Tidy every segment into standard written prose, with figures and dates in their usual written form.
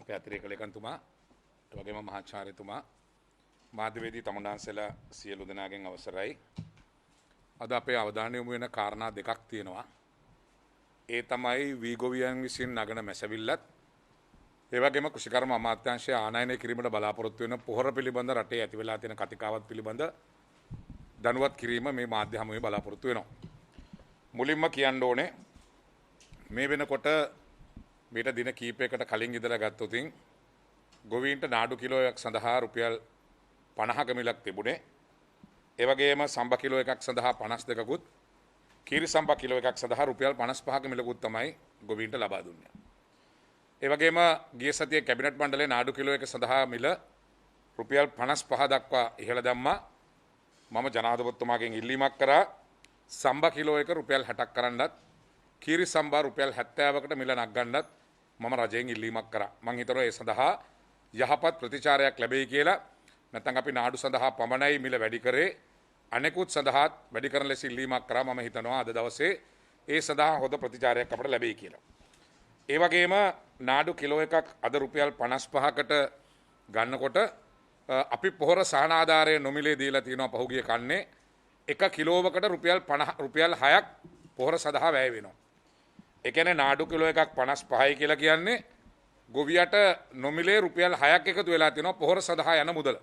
අපේ අතිරේක ලේකම්තුමා ඒ වගේම මහාචාර්යතුමා මාධ්‍යවේදී තමුන්නාන්සලා සියලු දෙනාගෙන් අවසරයි. අද අපේ අවධානය යොමු වෙන කාරණා දෙකක් තියෙනවා. ඒ තමයි වීගොවියන් විසින් නගන මැසවිල්ලත් ඒ වගේම කෘෂිකර්ම අමාත්‍යාංශය ආනයනය කිරීමට බලාපොරොත්තු වෙන පොහොර පිළිබඳ රටේ ඇති වෙලා තියෙන කතිකාවත් පිළිබඳ දැනුවත් කිරීම මේ මාධ්‍ය හමුවේ බලාපොරොත්තු වෙනවා. මුලින්ම කියන්න ඕනේ මේ වෙනකොට මීට දින කීපයකට කලින් ඉඳලා ගත්තොතින් ගොවීන්ට නාඩු කිලෝයක් සඳහා රුපියල් 50ක මිලක් තිබුණේ. ඒ වගේම සම්බ කිලෝ එකක් සඳහා 52කුත් කීරි සම්බ කිලෝ එකක් සඳහා රුපියල් 55ක මිලකුත් තමයි ගොවීන්ට ලබා දුන්නේ. ඒ වගේම ගිය සතියේ කැබිනට් මණ්ඩලයේ නාඩු කිලෝ එක සඳහා මිල රුපියල් 55 දක්වා ඉහළ දැම්මා. මම ජනාධිපතිතුමාගෙන් ඉල්ලීමක් කරා සම්බ කිලෝ එක රුපියල් 60ක් කරන්නත් කීරි සම්බා රුපියල් 70කට මිල නගන්නත් මම රජයෙන් ඉල්ලීමක් කරා. මම හිතනවා ඒ සඳහා යහපත් ප්‍රතිචාරයක් ලැබෙයි කියලා. නැත්නම් අපි නාඩු සඳහා පමණයි මිල වැඩි කරේ අනෙකුත් සඳහාත් වැඩි කරන ලෙස ඉල්ලීමක් කරා. මම හිතනවා අද දවසේ ඒ සඳහා හොඳ ප්‍රතිචාරයක් අපට ලැබෙයි කියලා. ඒ වගේම නාඩු කිලෝ එකක් අද රුපියල් 55කට ගන්නකොට අපි පොහොර සහන ආධාරය නොමිලේ දීලා තියෙනවා පහුගිය කන්නේ 1 කිලෝවකට රුපියල් 6ක් පොහොර සඳහා වැය වෙනවා. ඒ කියන්නේ නාඩු කිලෝ එකක් 55යි කියලා කියන්නේ ගොවියට නොමිලේ රුපියල් 6ක් එකතු වෙලා තියෙනවා පොහොර සඳහා යන මුදල.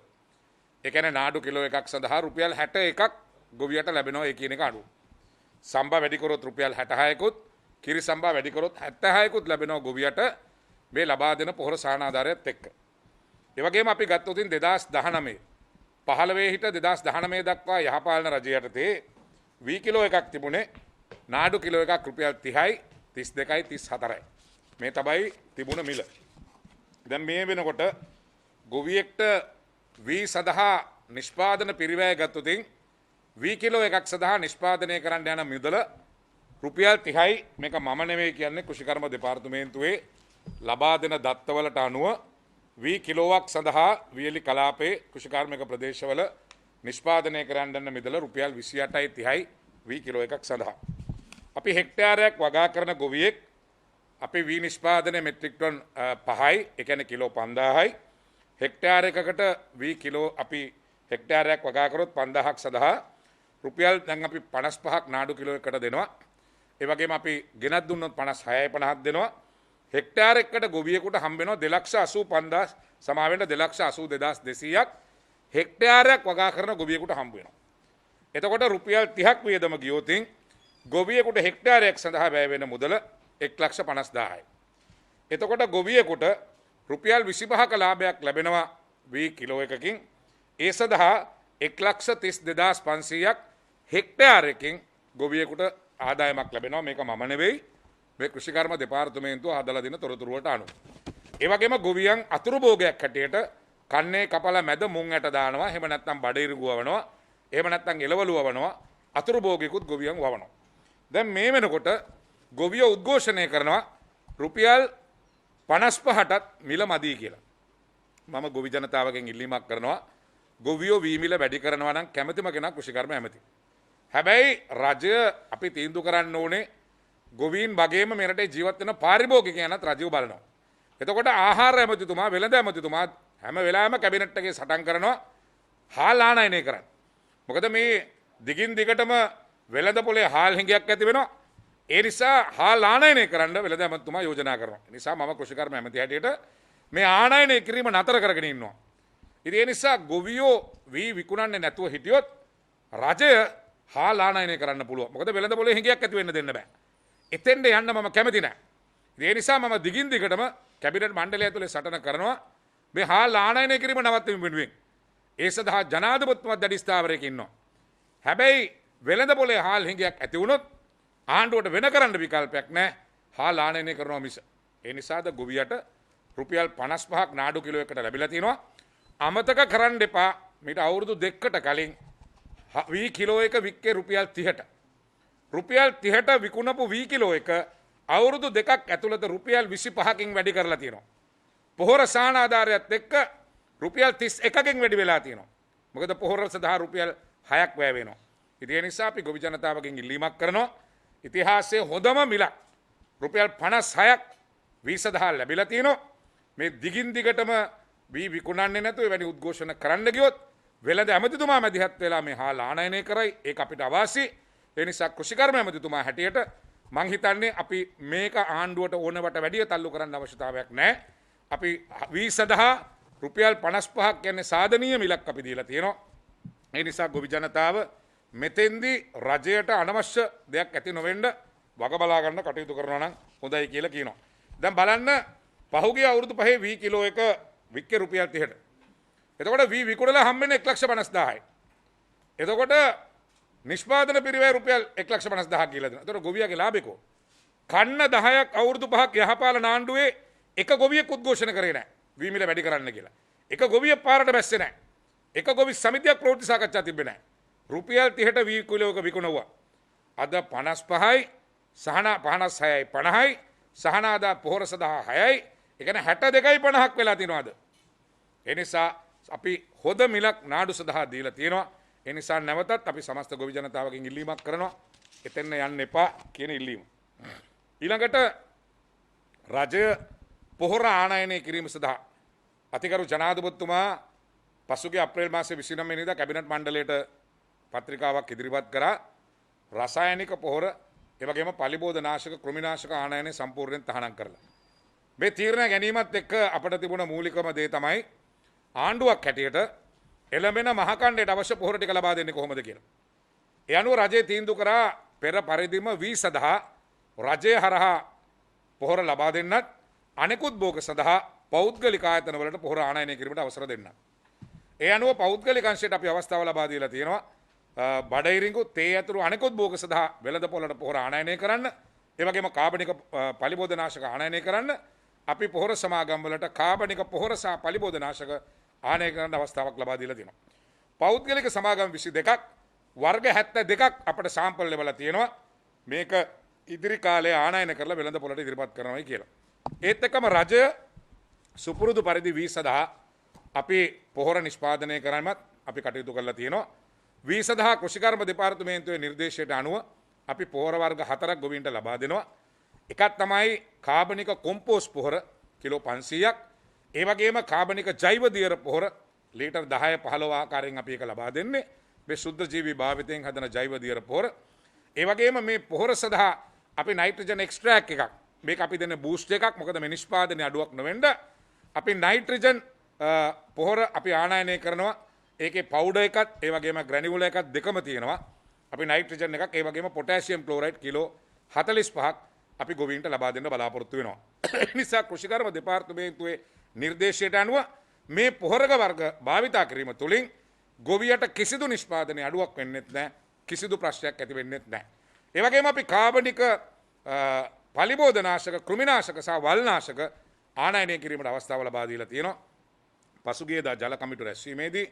ඒ කියන්නේ නාඩු කිලෝ එකක් සඳහා රුපියල් 61ක් ගොවියට ලැබෙනවා ඒ කියන එක අඩු. සම්බා වැඩි කරොත් රුපියල් 66කුත් කිරි සම්බා වැඩි කරොත් 76කුත් ලැබෙනවා ගොවියට මේ ලබා දෙන පොහොර සහන ආධාරයත් එක්ක. ඒ වගේම අපි ගත්තොත් 2019 15 හිට 2019 දක්වා යහපාලන රජය යටතේ වී කිලෝ එකක් තිබුණේ නාඩු කිලෝ එකක් රුපියල් 30යි 32යි 34යි. මේ තමයි තිබුණ මිල. දැන් මේ වෙනකොට ගොවියෙක්ට වී සඳහා නිෂ්පාදන පිරිවැය ගත්තොත් වී කිලෝ එකක් සඳහා නිෂ්පාදනය කරන්න යන මුදල රුපියල් 30යි. මේක මම නෙවෙයි කියන්නේ කෘෂිකර්ම දෙපාර්තමේන්තුවේ ලබා දෙන දත්තවලට අනුව වී කිලෝවක් සඳහා වියලි කලාපයේ කෘෂිකාර්මික ප්‍රදේශවල නිෂ්පාදනය කරන්න යන මුදල රුපියල් 28යි 30යි වී කිලෝ එකක් සඳහා. අපි හෙක්ටයාරයක් වගා කරන ගොවියෙක් අපි වී නිෂ්පාදනය මෙට්‍රික් ටන් 5යි ඒ කියන්නේ කිලෝ 5000යි. හෙක්ටයාර එකකට වී කිලෝ අපි හෙක්ටයාරයක් වගා කරොත් 5000ක් සඳහා රුපියල් දැන් අපි 55ක් නාඩු කිලෝ එකකට දෙනවා. ඒ වගේම අපි ගෙනත් දුන්නොත් 56යි 50ක් දෙනවා. හෙක්ටයාර එකකට ගොවියෙකුට හම්බ වෙනවා 2,85,000 සමා වෙන්න 2,82,200ක් හෙක්ටයාරයක් වගා කරන ගොවියෙකුට හම්බ වෙනවා. එතකොට රුපියල් 30ක් වියදම ගියොත් ගොවියෙකුට හෙක්ටයාරයක් සඳහා වැය වෙන මුදල 1,50,000යි. එතකොට ගොවියෙකුට රුපියල් 25ක ලාභයක් ලැබෙනවා වී කිලෝ එකකින්. ඒ සඳහා 1,32,500ක් හෙක්ටයාරයකින් ගොවියෙකුට ආදායමක් ලැබෙනවා. මේක මම නෙවෙයි මේ කෘෂිකර්ම දෙපාර්තමේන්තුව හදලා දෙන තොරතුරු වලට අනුව. ඒ වගේම ගොවියන් අතුරු භෝගයක් හැටියට කන්නේ කපලා මැද මුං ඇට දානවා. එහෙම නැත්නම් බඩිරු වවනවා. එහෙම නැත්නම් එළවලු වවනවා. අතුරු භෝගිකුත් ගොවියන් වවනවා. දැන් මේ වෙනකොට ගොවිය උද්ඝෝෂණය කරනවා රුපියල් 55ටත් මිල මදි කියලා. මම ගොවි ජනතාවගෙන් ඉල්ලීමක් කරනවා ගොවියෝ වී මිල වැඩි කරනවා නම් කැමැතිම කෙනා කෘෂිකර්ම ඇමති. හැබැයි රජය අපි තීන්දුව කරන්න ඕනේ ගොවීන් වගේම මේ රටේ ජීවත් වෙන පාරිභෝගිකයන්ත් රජය බලනවා. එතකොට ආහාර ඇමතිතුමා වෙළඳ ඇමතිතුමා හැම වෙලාවෙම කැබිනට් එකේ සටන් කරනවා හාල් ආනයනය කරන්න. මොකද මේ දිගින් දිගටම වෙළඳ පොලේ හාල් හිඟයක් ඇති වෙනවා. ඒ නිසා හාල් ආනයනය කරන්න වෙළඳ ඇමතිතුමා යෝජනා කරනවා. ඒ නිසා මම කෘෂිකර්ම ඇමති හැටියට මේ ආනයනය කිරීම නතර කරගෙන ඉන්නවා. ඉතින් ඒ නිසා ගොවියෝ වී විකුණන්නේ නැතුව හිටියොත් රජය හාල් ආනයනය කරන්න පුළුවන්. මොකද වෙළඳ පොලේ හිඟයක් ඇති වෙන්න දෙන්න බෑ. එතෙන්ට යන්න මම කැමති නැහැ. ඒ නිසා මම දිගින් දිගටම කැබිනට් මණ්ඩලය ඇතුලේ සටන කරනවා මේ හාල් ආනයනය කිරීම නවත්වීම වෙනුවෙන්. ඒ සඳහා ජනාධිපතිතුමා දැඩි ස්ථාවරයක ඉන්නවා. හැබැයි වෙළඳ පොලේ හාල් හිඟයක් ඇති වුණොත් ආණ්ඩුවට වෙන කරන්න විකල්පයක් නැහැ. හාල් ආනයනය කරනවා මිස. ඒ නිසාද ගොවියට රුපියල් 55ක් නාඩු කිලෝ එකකට ලැබිලා තියෙනවා. අමතක කරන්න එපා. මීට අවුරුදු 2කට කලින් වී කිලෝ එක වික්කේ රුපියල් 30ට. රුපියල් 30ට විකුණපු වී කිලෝ එක අවුරුදු 2ක් ඇතුළත රුපියල් 25කින් වැඩි කරලා තියෙනවා. පොහොර සහන ආධාරයත් එක්ක රුපියල් 31කින් වැඩි වෙලා තියෙනවා. මොකද පොහොර සඳහා රුපියල් 6ක් වැය වෙනවා. ඉතින් ඒ නිසා අපි ගොවි ජනතාවගෙන් ඉල්ලීමක් කරනවා ඉතිහාසයේ හොඳම මිලක් රුපියල් 56ක් වී සඳහා ලැබිලා තියෙනවා. මේ දිගින් දිගටම වී විකුණන්නේ නැතුව එවැනි උද්ඝෝෂණ කරන්න ගියොත් වෙළඳ ඇමතිතුමා මැදිහත් වෙලා මේ හාල් ආනයනය කරයි. ඒක අපිට අවාසි. ඒ නිසා කෘෂිකර්ම ඇමතිතුමා හැටියට මං හිතන්නේ අපි මේක ආණ්ඩුවට ඕනවට වැඩිය තල්ලු කරන්න අවශ්‍යතාවයක් නැහැ. අපි වී සඳහා රුපියල් 55ක් කියන්නේ සාධනීය මිලක් අපි දීලා තියෙනවා. ඒ නිසා ගොවි ජනතාව මෙතෙන්දී රජයට අනවශ්‍ය දෙයක් ඇති නොවෙන්න වග බලා ගන්න කටයුතු කරනවා නම් හොඳයි කියලා කියනවා. දැන් බලන්න පහුගිය අවුරුදු 5 වී කිලෝ එක වික්කේ රුපියල් 30ට. එතකොට වී විකුණලා හම්බෙන්නේ 1,50,000යි. එතකොට නිෂ්පාදන පිරිවැය රුපියල් 1,50,000 කියලා දෙනවා. එතකොට ගොවියාගේ ලාභෙකෝ. කන්න 10ක් අවුරුදු 5ක් යහපාලන ආණ්ඩුවේ එක ගොවියෙක් උද්ඝෝෂණ කරේ නැහැ. වී මිල වැඩි කරන්න කියලා. එක ගොවියෙක් පාරට බැස්සේ නැහැ. එක ගොවි සමිතියක් ප්‍රවෘත්ති සාකච්ඡා තිබ්බේ නැහැ. රුපියල් 30ට වී කිලෝක විකුණුවා. අද 55යි, සහන 56යි 50යි, සහනාදා පොහොර සඳහා 6යි. ඒ කියන්නේ 62යි 50ක් වෙලා තියෙනවා අද. ඒ නිසා අපි හොඳ මිලක් නාඩු සඳහා දීලා තියෙනවා. ඒ නිසා නැවතත් අපි සමස්ත ගොවි ජනතාවගෙන් ඉල්ලීමක් කරනවා. එතෙන්න යන්න එපා කියන ඉල්ලීම. ඊළඟට රජය පොහොර ආනයනය කිරීම සඳහා අතිගරු ජනාධිපතිතුමා පසුගිය අප්‍රේල් මාසේ 29 වෙනිදා කැබිනට් මණ්ඩලයට පත්‍රිකාවක් ඉදිරිපත් කරා. රසායනික පොහොර එවැගේම පලිබෝධනාශක කෘමිනාශක ආනයනය සම්පූර්ණයෙන් තහනම් කරලා. මේ තීරණ ගැනීමත් එක්ක අපට තිබුණ මූලිකම දේ තමයි ආණ්ඩුවක් හැටියට එළඹෙන මහකණ්ඩයට අවශ්‍ය පොහොර ටික ලබා දෙන්නේ කොහොමද කියලා. ඒ අනුව රජය තීන්දුව කරා පෙර පරිදිම වී සඳහා රජය හරහා පොහොර ලබා දෙන්නත් අනෙකුත් භෝග සඳහා පෞද්ගලික ආයතන වලට පොහොර ආනයනය කිරීමට අවසර දෙන්න. ඒ අනුව පෞද්ගලික අංශයට අපි අවස්ථාව ලබා දීලා තියෙනවා. බඩයිරිඟු තේ ඇතුළු අනෙකුත් භෝග සඳහා වෙළඳපොළට පොහොර ආනයනය කරන්න. ඒ වගේම කාබනික පලිබෝධනාශක ආනයනය කරන්න. අපි පොහොර සමාගම් වලට කාබනික පොහොර සහ පලිබෝධනාශක ආනයනය කරන්න අවස්ථාවක් ලබා දීලා තියෙනවා. පෞද්ගලික සමාගම් 22ක් වර්ග 72ක් අපිට සාම්පල් ලැබලා තියෙනවා. මේක ඉදිරි කාලේ ආනයනය කරලා වෙළඳපොළට ඉදිරිපත් කරනවායි කියලා. ඒත් එක්කම රජය සුපුරුදු පරිදි වී සඳහා අපි පොහොර නිෂ්පාදනය කරන්නත් අපි කටයුතු කරලා තියෙනවා. වී සඳහා කෘෂිකර්ම දෙපාර්තමේන්තුවේ නිර්දේශයට අනුව අපි පොහොර වර්ග 4ක් ගොවීන්ට ලබා දෙනවා. එකක් තමයි කාබනික කොම්පෝස් පොහොර කිලෝ 500ක්. ඒ වගේම කාබනික ජෛව දියර පොහොර ලීටර් 10 15 ආකාරයෙන් අපි ඒක ලබා දෙන්නේ. මේ ශුද්ධ ජීවි භාවිතයෙන් හදන ජෛව දියර පොහොර. ඒ වගේම මේ පොහොර සඳහා අපි නයිට්‍රජන් එක්ස්ට්‍රැක්ට් එකක්. මේක අපි දෙන්නේ බූස්ට් එකක්. මොකද මේ නිෂ්පාදනයේ අඩුවක් නොවෙන්න අපි නයිට්‍රජන් පොහොර අපි ආනයනය කරනවා. ඒකේ පවුඩර් එකත් ඒ වගේම ග්‍රැනියුලා එකත් දෙකම තියෙනවා. අපි නයිට්‍රජන් එකක් ඒ වගේම පොටෑසියම් ක්ලෝරයිඩ් කිලෝ 45ක් අපි ගොවීන්ට ලබා දෙන්න බලාපොරොත්තු වෙනවා. ඒ නිසා කෘෂිකර්ම දෙපාර්තමේන්තුවේ නිර්දේශයට අනුව මේ පොහොරක වර්ග භාවිතා කිරීම තුළින් ගොවියට කිසිදු නිෂ්පාදනයේ අඩුවක් වෙන්නේ නැහැ. කිසිදු ප්‍රශ්නයක් ඇති වෙන්නේ නැහැ. ඒ වගේම අපි කාබනික පලිබෝධනාශක කෘමිනාශක සහ වල්නාශක ආනයනය කිරීමට අවස්ථාව ලබා දීලා තියෙනවා. පසුගියදා ජල කමිටු රැස්වීමේදී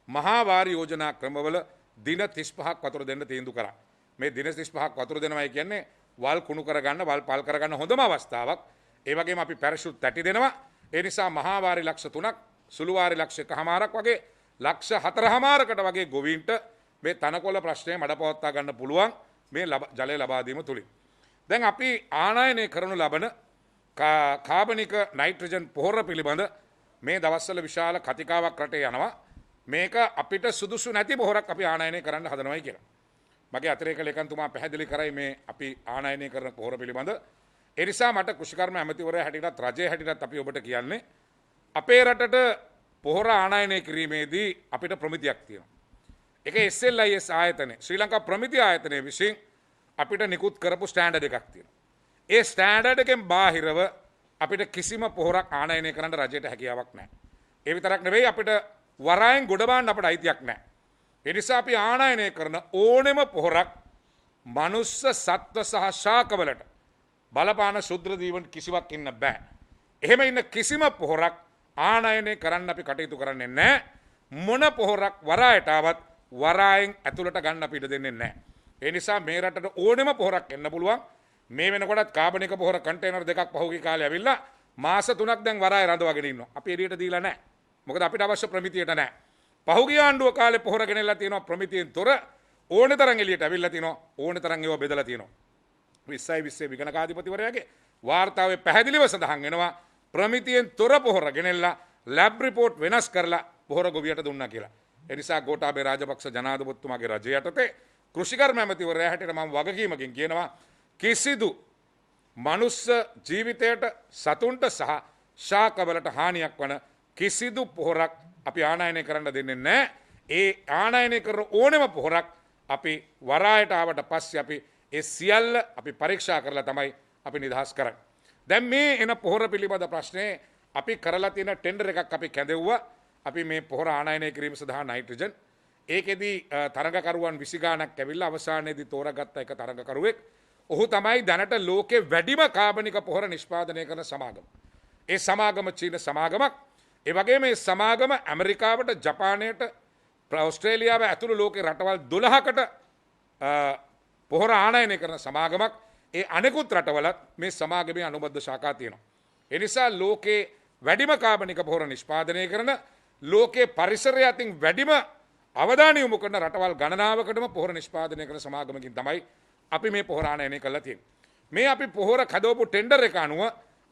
මහා වාරි යෝජනා ක්‍රමවල දින 35ක් වතුර දෙන්න තීන්දුව කරා. මේ දින 35ක් වතුර දෙනවයි කියන්නේ වල් කුණු කරගන්න වල් පල් කරගන්න හොඳම අවස්ථාවක්. ඒ වගේම අපි පැරෂුට් තැටි දෙනවා. ඒ නිසා මහා වාරි ලක්ෂ 3ක් සුළු වාරි ලක්ෂ 1මාරක් වගේ ලක්ෂ 4මාරකට වගේ ගොවීන්ට මේ තනකොළ ප්‍රශ්නය මඩපවත්වා ගන්න පුළුවන් මේ ජලය ලබා දීම තුලින්. දැන් අපි ආනයනය කරනු ලබන කාබනික නයිට්‍රජන් පොහොර පිළිබඳ මේ දවස්වල විශාල කතිකාවක් රටේ යනවා. මේක අපිට සුදුසු නැති පොහොරක් අපි ආනයනය කරන්න හදනවයි කියලා. මගේ අතිරේක ලේකම්තුමා පැහැදිලි කරයි මේ අපි ආනයනය කරන පොහොර පිළිබඳ. ඒ නිසා මට කෘෂිකර්ම ඇමතිවරයා හැටියටත් රජයේ හැටියටත් අපි ඔබට කියන්නේ අපේ රටට පොහොර ආනයනය කිරීමේදී අපිට ප්‍රමිතියක් තියෙනවා. ඒක SLIS ආයතනය ශ්‍රී ලංකා ප්‍රමිති ආයතනය විසින් අපිට නිකුත් කරපු ස්ටෑන්ඩඩ් එකක් තියෙනවා. ඒ ස්ටෑන්ඩඩ් එකෙන් බාහිරව අපිට කිසිම පොහොරක් ආනයනය කරන්න රජයට හැකියාවක් නැහැ. ඒ විතරක් නෙවෙයි අපිට වරායෙන් ගොඩ බාන්න අපිට අයිතියක් නැහැ. ඒ නිසා අපි ආනයනය කරන ඕනෙම පොහොරක් මනුස්ස සත්ව සහ ශාකවලට බලපාන ශුද්‍ර ජීවන කිසිවක් ඉන්න බෑ. එහෙම ඉන්න කිසිම පොහොරක් ආනයනය කරන්න අපි කටයුතු කරන්නේ නැහැ. මොන පොහොරක් වරායට ආවත් වරායෙන් ඇතුළට ගන්න අපිට දෙන්නේ නැහැ. ඒ නිසා මේ රටට ඕනෙම පොහොරක් එන්න පුළුවන්. මේ වෙනකොටත් කාබනික පොහොර කන්ටේනර් දෙකක් පහුගිය කාලේ ඇවිල්ලා මාස 3ක් දැන් වරාය රඳවාගෙන ඉන්නවා. අපි එළියට දීලා නැහැ. මොකද අපිට අවශ්‍ය ප්‍රමිතියට නැහැ. පහුගිය ආණ්ඩුව කාලේ පොහොර ගෙනල්ලා තියෙනවා ප්‍රමිතියෙන් තොර ඕනේ තරම් එළියට ඇවිල්ලා තියෙනවා. ඕනේ තරම් ඒවා බෙදලා තියෙනවා. 20 විගණකාධිපතිවරයාගේ වාර්තාවේ පැහැදිලිව සඳහන් වෙනවා ප්‍රමිතියෙන් තොර පොහොර ගෙනෙල්ලා ලැබ් රිපෝට් වෙනස් කරලා පොහොර ගොවියට දුන්නා කියලා. ඒ නිසා ගෝඨාභය රාජපක්ෂ ජනාධිපතිතුමාගේ රජය යටතේ කෘෂිකර්ම ඇමතිවරයා හැටියට මම වගකීමකින් කියනවා කිසිදු මනුස්ස ජීවිතයට සතුන්ට සහ ශාකවලට හානියක් වන කිසිදු පොහොරක් අපි ආනයනය කරන්න දෙන්නේ නැහැ. ඒ ආනයනය කරන ඕනෙම පොහොරක් අපි වරායට ආවට පස්සේ අපි ඒ සියල්ල අපි පරීක්ෂා කරලා තමයි අපි නිදහස් කරන්නේ. දැන් මේ එන පොහොර පිළිබඳ ප්‍රශ්නේ අපි කරලා තියෙන ටෙන්ඩර් එකක් අපි කැඳෙව්වා. අපි මේ පොහොර ආනයනය කිරීම සඳහා නයිට්‍රජන් ඒකෙදී තරඟකරුවන් 20 ගාණක් ඇවිල්ලා අවසානයේදී තෝරාගත්ත එක තරඟකරුවෙක්. ඔහු තමයි දැනට ලෝකේ වැඩිම කාබනික පොහොර නිෂ්පාදනය කරන සමාගම. ඒ සමාගම චීන සමාගමක්. ඒ වගේම මේ සමාගම ඇමරිකාවට, ජපානයට, ඕස්ට්‍රේලියාව ඇතුළු ලෝකේ රටවල් 12කට පොහොර ආනයනය කරන සමාගමක්. ඒ අනෙකුත් රටවලත් මේ සමාගමේ අනුබද්ධ ශාඛා තියෙනවා. ඒ නිසා ලෝකේ වැඩිම කාබනික පොහොර නිෂ්පාදනය කරන, ලෝකේ පරිසරය අතින් වැඩිම අවධානය යොමු කරන රටවල් ගණනාවකටම පොහොර නිෂ්පාදනය කරන සමාගමකින් තමයි අපි මේ පොහොර ආනයනය කළා තියෙන්නේ. මේ අපි පොහොර කදවපු ටෙන්ඩර් එක අනුව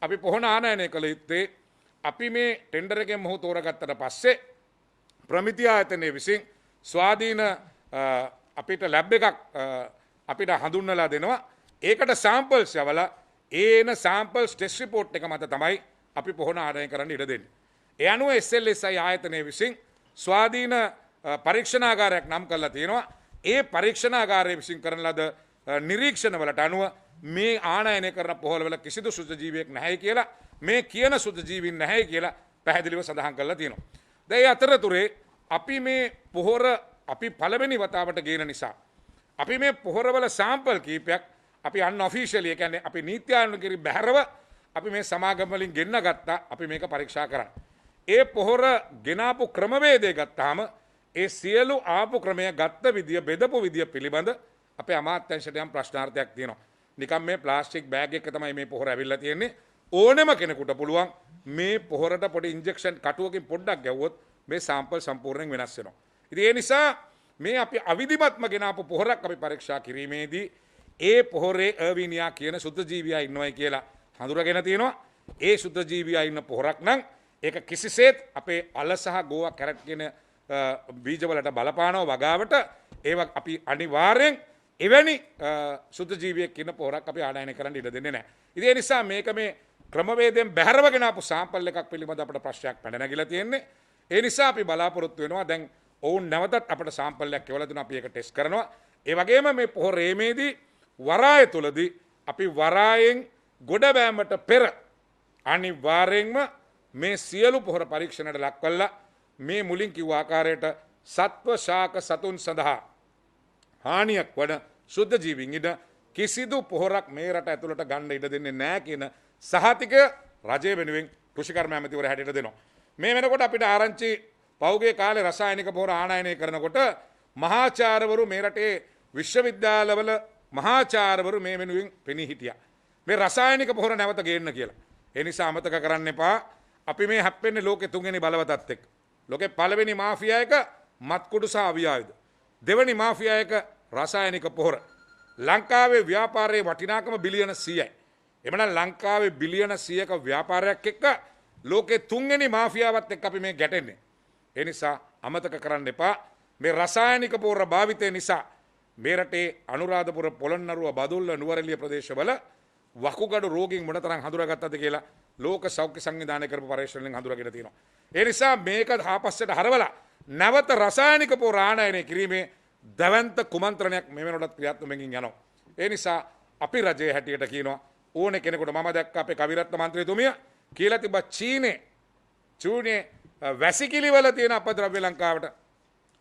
අපි පොහොර ආනයනය කළ යුත්තේ අපි මේ ටෙන්ඩර් එකෙන් මොහු තෝරාගත්තට පස්සේ ප්‍රමිති ආයතනයේ විසින් ස්වාධීන අපිට ලැබ් එකක් අපිට හඳුන්වලා දෙනවා. ඒකට සෑම්පල්ස් යවලා ඒන සෑම්පල්ස් ටෙස්ට් රිපෝට් එක මත තමයි අපි පොහොර ආනයනය කරන්න ඉඩ දෙන්නේ. ඒ අනුව SLSI ආයතනයේ විසින් ස්වාධීන පරීක්ෂණාගාරයක් නම් කරලා තියෙනවා. ඒ පරීක්ෂණාගාරයේ විසින් කරන ලද නිරීක්ෂණවලට අනුව මේ ආනයනය කරන පොහොරවල කිසිදු සුද්ධජීවියෙක් නැහැ කියලා, මේ කියන සුද්ධජීවීන් නැහැ කියලා පැහැදිලිව සඳහන් කරලා තියෙනවා. දැන් ඒ අතරතුරේ අපි මේ පොහොර අපි පළවෙනි වතාවට ගේන නිසා අපි මේ පොහොරවල සෑම්පල් කීපයක් අපි අන්ඔෆිෂියලි, ඒ කියන්නේ අපි නීත්‍යානුකූලව කිරි බැහැරව අපි මේ සමාගම් වලින් ගෙන්න ගත්තා. අපි මේක පරීක්ෂා කරා. ඒ පොහොර ගෙනාපු ක්‍රමවේදය ගත්තාම ඒ සියලු ආපු ක්‍රමය ගත්ත විදිය, බෙදපු විදිය පිළිබඳ අපේ අමාත්‍යාංශයට යම් ප්‍රශ්නාර්ථයක් තියෙනවා. නිකම් මේ ප්ලාස්ටික් බෑග් එක තමයි මේ පොහොර ඇවිල්ලා තියෙන්නේ. ඕනෙම කෙනෙකුට පුළුවන් මේ පොහොරට පොඩි ඉන්ජෙක්ෂන් කටුවකින් පොඩ්ඩක් ගැව්වොත් මේ සාම්පල් සම්පූර්ණයෙන් වෙනස් වෙනවා. ඉතින් ඒ නිසා මේ අපි අවිධිමත්ම ගෙනාපු පොහොරක් අපි පරීක්ෂා කිරීමේදී ඒ පොහොරේ අර්විනියා කියන සුද්ධජීවියා ඉන්නවයි කියලා හඳුරගෙන තියෙනවා. ඒ සුද්ධජීවියා ඉන්න පොහොරක් නම් ඒක කිසිසේත් අපේ අල සහ ගෝවා කැරට් කියන බීජවලට බලපානව වගාවට ඒවා අපි අනිවාර්යෙන් එවැනි සුද්ධජීවියෙක් ඉන්න පොහොරක් අපි ආනයනය කරන්න ඉඩ දෙන්නේ නැහැ. ඉතින් ඒ නිසා මේක මේ ක්‍රමවේදයෙන් බැහැරවගෙන ආපු සාම්පල් එකක් පිළිබඳ අපිට ප්‍රශ්නයක් පැන නැගිලා තියෙන්නේ. ඒ නිසා අපි බලාපොරොත්තු වෙනවා දැන් ඔවුන් නැවතත් අපිට සාම්පල් එකක් එවලා දුන්නා, අපි ඒක ටෙස්ට් කරනවා. ඒ වගේම මේ පොහොර ඒමේදී වරාය තුලදී අපි වරායෙන් ගොඩ බෑමට පෙර අනිවාර්යෙන්ම මේ සියලු පොහොර පරීක්ෂණයට ලක් කළා. මේ මුලින් කිව්ව ආකාරයට සත්ව ශාක සතුන් සඳහා හානියක් වන සුද්ධ ජීවීන් ඉද කිසිදු පොහොරක් මේ රට ඇතුළට ගන්න ඉඩ දෙන්නේ නැහැ කියන සහතිකය රජය වෙනුවෙන් කෘෂිකර්ම ඇමතිවරයා හැටියට දෙනවා. මේ වෙනකොට අපිට ආරංචි පෞගේ කාලේ රසායනික පොහොර ආනයනය කරනකොට මහාචාර්යවරු මේ රටේ විශ්වවිද්‍යාලවල මහාචාර්යවරු මේ වෙනුවෙන් පෙනී හිටියා. මේ රසායනික පොහොර නැවත ගේන්න කියලා. ඒ නිසා අමතක කරන්න එපා. අපි මේ හැප්පෙන්නේ ලෝකේ තුන්වෙනි බලවතත් එක්ක. ලෝකේ පළවෙනි මාෆියා එක මත්කුඩු සහ අවියායුධ. දෙවෙනි මාෆියා එක රසායනික පොහොර. ලංකාවේ ව්‍යාපාරයේ වටිනාකම බිලියන 100යි. එමනම් ලංකාවේ බිලියන 100ක ව්‍යාපාරයක් එක්ක ලෝකේ තුන්වෙනි මාෆියාවත් එක්ක අපි මේ ගැටෙන්නේ. ඒ නිසා අමතක කරන්න එපා. මේ රසායනික පොහොර භාවිතය නිසා මේ රටේ අනුරාධපුර, පොළොන්නරුව, බදුල්ල, නුවරඑළිය ප්‍රදේශවල වකුගඩු රෝගීන් මොනතරම් හඳුනාගත්තද කියලා ලෝක සෞඛ්‍ය සංවිධානය කරපු පරීක්ෂණෙන් හඳුනාගෙන තියෙනවා. ඒ නිසා මේක ආපස්සට හරවලා නැවත රසායනික පොහොර ආනයනය කිරීමේ දවන්ත කුමන්ත්‍රණයක් මේ වෙනකොටත් ක්‍රියාත්මක වෙමින් යනවා. ඒ නිසා අපි රජයේ හැටියට කියනවා ඕනේ කෙනෙකුට, මම දැක්ක අපේ කවිරත්න මන්ත්‍රීතුමිය කියලා තිබ්බා චීනේ වැසිකිළිවල තියෙන අපද්‍රව්‍ය ලංකාවට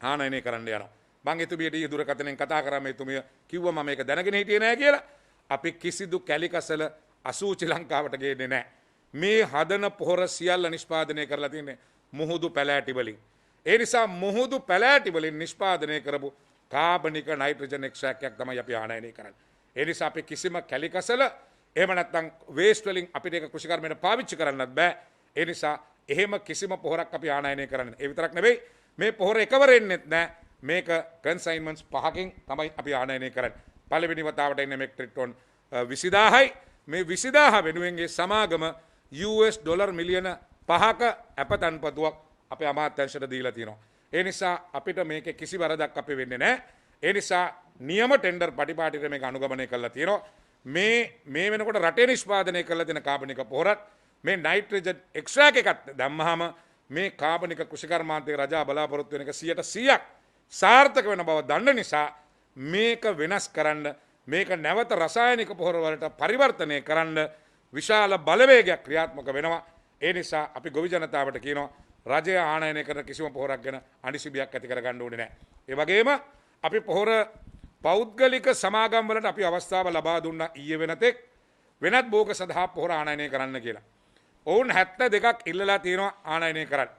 ආනයනය කරන්න යනවා. මං එතුමියට දුරකථනයෙන් කතා කරා, මේ එතුමිය කිව්වා මම මේක දැනගෙන හිටියේ නෑ කියලා. අපි කිසිදු කැලිකසල අසූචි ලංකාවට ගේන්නේ නැහැ. මේ හදන පොහොර සියල්ල නිෂ්පාදනය කරලා තියෙන්නේ මුහුදු පැලෑටි වලින්. ඒ නිසා මුහුදු පැලෑටි වලින් නිෂ්පාදනය කරපු කාබනික නයිට්‍රජන් එක්ස්ට්‍රැක්ට් එකක් තමයි අපි ආනයනය කරන්නේ. ඒ නිසා අපි කිසිම කැලිකසල එහෙම නැත්නම් වේස්ට් වලින් අපිට ඒක කෘෂිකර්මයට පාවිච්චි කරන්නත් බෑ. ඒ නිසා එහෙම කිසිම පොහොරක් අපි ආනයනය කරන්නේ. ඒ විතරක් නෙවෙයි, මේ පොහොර එකවර එන්නෙත් නැහැ. මේක කන්සයින්මන්ට්ස් 5කින් තමයි අපි ආනයනය කරන්නේ. පළවෙනි වතාවට එන්නේ මෙට්‍රික් ටොන් 20000යි. මේ 20000 වෙනුවෙන්ගේ සමාගම US ඩොලර් මිලියන 5ක අප තන්පතුවක් අපේ අමාත්‍යංශයට දීලා තියෙනවා. ඒ නිසා අපිට මේකේ කිසි වරදක් අපේ වෙන්නේ නැහැ. ඒ නිසා නියම ටෙන්ඩර් පටිපාටියට මේක අනුගමනය කරලා තියෙනවා. මේ වෙනකොට රටේ නිෂ්පාදනය කරලා දෙන කාබනික පොහොරත් මේ නයිට්‍රජන් එක්ස්ට්‍රැක්ට් එකක් දැම්මහම මේ කාබනික කෘෂිකර්මාන්තයේ රජා බලාපොරොත්තු වෙන එක 100% සාර්ථක වෙන බව දන්න නිසා මේක වෙනස් කරන්න මේක නැවත රසායනික පොහොර වලට පරිවර්තනය කරන්න විශාල බලවේගයක් ක්‍රියාත්මක වෙනවා. ඒ නිසා අපි ගොවි ජනතාවට කියනවා රජය ආනයනය කරන කිසිම පොහොරක් ගැන අනිසිබියක් ඇති කරගන්න ඕනේ නැහැ. ඒ වගේම අපි පොහොර පෞද්ගලික සමාගම් වලට අපි අවස්ථාව ලබා දුන්නා ඊයේ වෙනතෙක් වෙනත් භෝග සඳහා පොහොර ආනයනය කරන්න කියලා. ඔවුන් 72ක් ඉල්ලලා තියෙනවා ආනයනය කරන්න.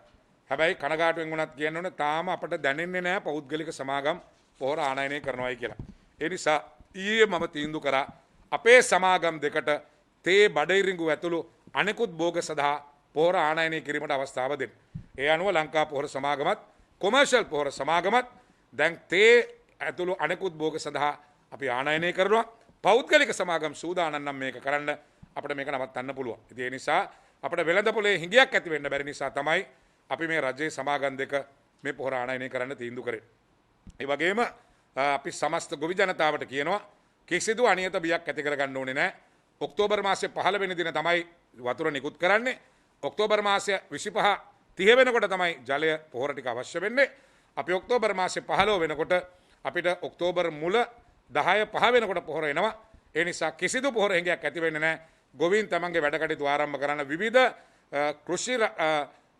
හැබැයි කනගාටුවෙන් වුණත් කියන්න ඕනේ තාම අපට දැනෙන්නේ නැහැ පෞද්ගලික සමාගම් පොහොර ආනයනය කරනවායි කියලා. ඒ නිසා ඊයේ මම තීන්දුව කරා අපේ සමාගම් දෙකට තේ බඩිරිඟු ඇතුළු අනෙකුත් භෝග සඳහා පොහොර ආනයනය කිරීමට අවස්ථාව දෙන්න. ඒ අනුව ලංකා පොහොර සමාගමත් කොමර්ෂල් පොහොර සමාගමත් දැන් තේ ඇතුළු අනෙකුත් භෝග සඳහා අපි ආනයනය කරනවා. පෞද්ගලික සමාගම් සූදානම් නම් මේක කරන්න අපිට මේක නවත්තන්න පුළුවන්. ඉතින් ඒ නිසා අපිට වෙළඳ පොලේ හිඟයක් ඇති වෙන්න බැරි නිසා තමයි අපි මේ රජයේ සමාගම් දෙක මේ පොහොර ආනයනය කරන්න තීන්දුව කරේ. ඒ වගේම අපි සමස්ත ගොවි ජනතාවට කියනවා කිසිදු අනියත බියක් ඇති කරගන්න ඕනේ නැහැ. ඔක්තෝබර් මාසයේ 15 වෙනි දින තමයි වතුර නිකුත් කරන්නේ. ඔක්තෝබර් මාසයේ 25 30 වෙනකොට තමයි ජලය පොහොර ටික අවශ්‍ය වෙන්නේ. අපි ඔක්තෝබර් මාසයේ 15 වෙනකොට අපිට ඔක්තෝබර් මුල 10 5 වෙනකොට පොහොර එනවා. ඒ නිසා කිසිදු පොහොර හිඟයක් ඇති වෙන්නේ නැහැ. ගොවීන් තමන්ගේ වැඩ කටයුතු ආරම්භ කරන විවිධ කෘෂි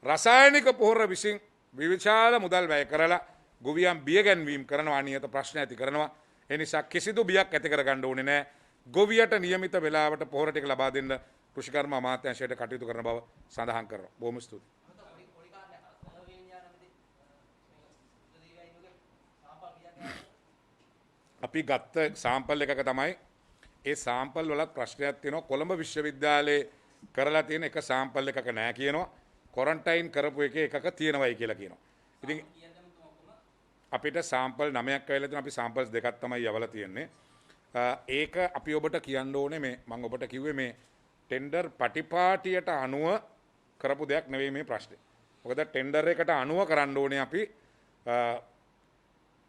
රසායනික පොහොර විසින් විවිධාල මුදල් වැය කරලා ගොවියන් බියගැන්වීම් කරනවා අනියත ප්‍රශ්න ඇති කරනවා. ඒ නිසා කිසිදු බියක් ඇති කරගන්න ඕනේ නැහැ. ගොවියට නියමිත වේලාවට පොහොර ටික ලබා දෙන්න කෘෂිකර්ම අමාත්‍යාංශයට කටයුතු කරන බව සඳහන් කරනවා. බොහොම ස්තුතියි. අපි ගත්ත සාම්පල් එකක තමයි ඒ සාම්පල් වලත් ප්‍රශ්නයක් තියෙනවා. කොළඹ විශ්වවිද්‍යාලයේ කරලා තියෙන එක සාම්පල් එකක නෑ කියනවා. ක්වොරන්ටයින් කරපු එකක තියෙනවයි කියලා කියනවා. ඉතින් අපිට සාම්පල් 9ක් වෙලා තියෙනවා. අපි සාම්පල්ස් දෙකක් තමයි යවලා තියෙන්නේ. ඒක අපි ඔබට කියන්න ඕනේ මේ මම ඔබට කිව්වේ මේ ටෙන්ඩර් පටිපාටියට අනුව කරපු දෙයක් නෙවෙයි මේ ප්‍රශ්නේ. මොකද ටෙන්ඩර් එකට අනුව කරන්න ඕනේ අපි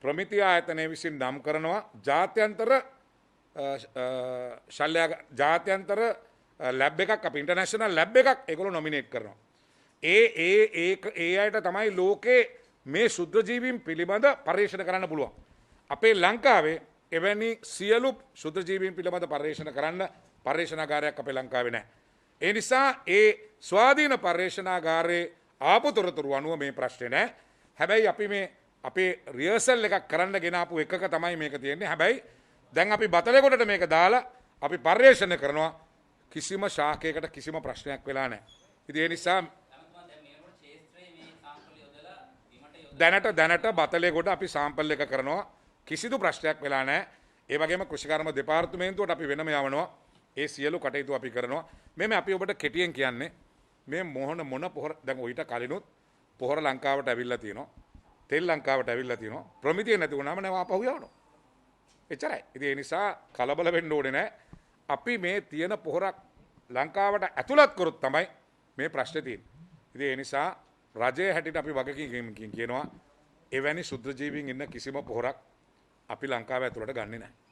ප්‍රමිති ආයතනය විසින් නම් කරනවා ජාත්‍යන්තර ජාත්‍යන්තර ලැබ් එකක් අපි ඉන්ටර්නැෂනල් ලැබ් එකක් ඒගොල්ලෝ නොමිනේට් කරනවා. ඒ අයට තමයි ලෝකේ මේ ශුද්ධ ජීවීන් පිළිබඳ පරීක්ෂණ කරන්න පුළුවන්. අපේ ලංකාවේ එවැනි සියලු ශුද්ධ ජීවීන් පිළිබඳ පරීක්ෂණ කරන්න පරීක්ෂණාගාරයක් අපේ ලංකාවේ නැහැ. ඒ නිසා ඒ ස්වාධීන පරීක්ෂණාගාරයේ ආපු තොරතුරු අනුව මේ ප්‍රශ්නේ නැහැ. හැබැයි අපි මේ අපේ රියර්සල් එකක් කරන්න ගෙනාපු එකක තමයි මේක තියෙන්නේ. හැබැයි දැන් අපි බතලෙකොටට මේක දාලා අපි පර්යේෂණ කරනවා කිසිම ශාකයකට කිසිම ප්‍රශ්නයක් වෙලා නැහැ. ඉතින් ඒ නිසා දැනට බතලෙකොට අපි සාම්පල් එක කරනවා කිසිදු ප්‍රශ්නයක් වෙලා නැහැ. ඒ වගේම කෘෂිකර්ම දෙපාර්තමේන්තුවට අපි වෙනම යවනවා. ඒ සියලු කටයුතු අපි කරනවා. අපි ඔබට කෙටියෙන් කියන්නේ මේ මොන පොහොර දැන් ඔయిత කලිනුත් පොහොර ලංකාවට ඇවිල්ලා තියෙනවා. තෙල් ලංකාවට ඇවිල්ලා තියෙනවා. ප්‍රමිතිය නැති වුණාම නෑ ආපහු යවනවා. එච්චරයි. ඉතින් ඒ නිසා කලබල වෙන්න ඕනේ නෑ. අපි මේ තියෙන පොහොරක් ලංකාවට ඇතුළත් කරොත් තමයි මේ ප්‍රශ්නේ තියෙන්නේ. ඉතින් ඒ නිසා රජයේ හැටියට අපි වගකීමකින් කියනවා එවැනි ශුද්ධ ජීවීන් ඉන්න කිසිම පොහොරක් අපි ලංකාව ඇතුළට ගන්නෙ නැහැ.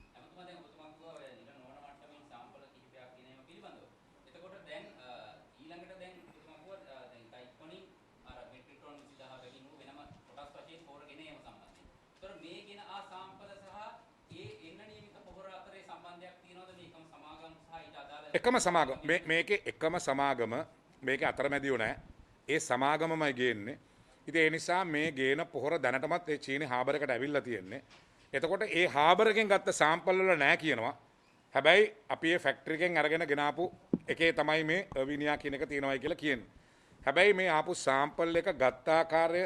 එකම සමාගම මේකේ එකම සමාගම මේකේ අතරමැදියෝ නැහැ. ඒ සමාගමමයි ගේන්නේ. ඉතින් ඒ නිසා මේ ගේන පොහොර දැනටමත් ඒ චීනේ හාබර් එකට ඇවිල්ලා තියෙන්නේ. එතකොට ඒ හාබර් එකෙන් ගත්ත සාම්පල් වල නැහැ කියනවා. හැබැයි අපි මේ ෆැක්ටරි එකෙන් අරගෙන ගෙනාපු එකේ තමයි මේ අර්විනියා කියන එක තියෙනවයි කියලා කියන්නේ. හැබැයි මේ ආපු සාම්පල් එක ගත්ත ආකාරය